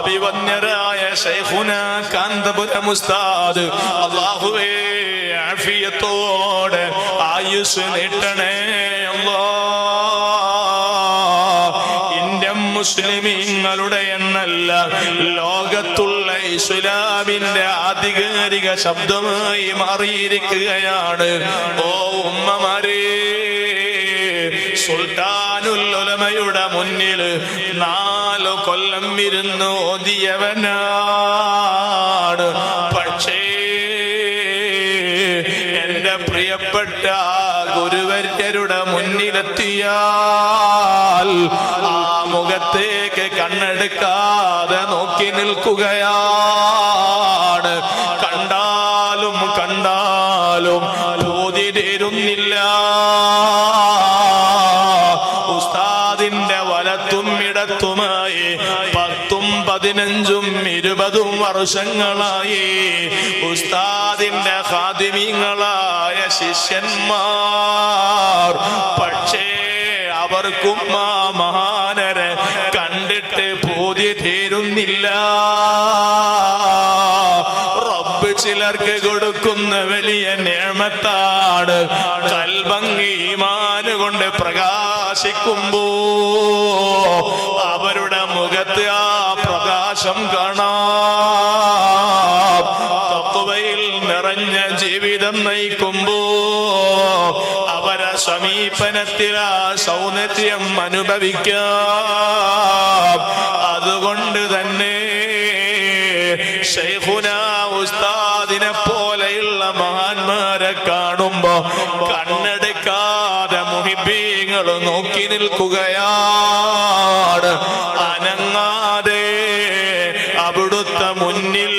അഭിവന്യരായ ശൈഖുനാ കാന്തപുരം ഉസ്താദ് അല്ലാഹുവേ ആഫിയത്തോടെ ആയുസ് നീട്ടണേ മുസ്ലിമീങ്ങളുടെ എന്നല്ല ലോകത്തുള്ള ഇസ്ലാമിന്റെ ആധികാരിക ശബ്ദമായി മാറിയിരിക്കുകയാണ്. ഓ ഉമ്മമാരേ, സുൽത്താനുൽ ഉലമയുടെ മുന്നിൽ 4 കൊല്ലം ഇരുന്ന് ഓതിയവനാണ്. പക്ഷേ എന്റെ പ്രിയപ്പെട്ട ഗുരുവര്യരുടെ മുന്നിലെത്തിയാൽ ആ മുഖത്തേക്ക് കണ്ണെടുക്കാതെ നോക്കി നിൽക്കുകയാണ്. കണ്ടാലും കണ്ടാലും ബോധി തീരുന്നില്ല. ഉസ്താദിന്റെ വലത്തും ഇടത്തുമായി 10ഉം 15ഉം 20ഉം വർഷങ്ങളായി ഉസ്താദിന്റെ ഖാദിമീങ്ങളായ ശിഷ്യന്മാർ. പക്ഷേ അവർക്കും ആ മഹാനരെ കണ്ടിട്ട് ബോധി തീരുന്നില്ല. റബ്ബ് ചിലർക്ക് കൊടുക്കുന്ന വലിയ നിഅമത്താണ് ഖൽബങ്ങ് ഈമാന് കൊണ്ട് പ്രകാശിക്കുമ്പോ അവരുടെ മുഖത്ത് ആ പ്രകാശം കാണാം. തഖ്വയിൽ നിറഞ്ഞ ജീവിതം നയിക്കുമ്പോ അവരെ സമീപനത്തിൽ ആ സൗന്ദര്യം അനുഭവിക്കാം. അതുകൊണ്ട് തന്നെ ശൈഖുനാ ഉസ്താദിനെ പോലെയുള്ള മഹാന്മാരെ കാണുമ്പോ കണ്ണെടുക്കാതെ മുഹിബീങ്ങൾ നോക്കി നിൽക്കുകയാണ്. അനങ്ങാതെ അവിടുത്തെ മുന്നിൽ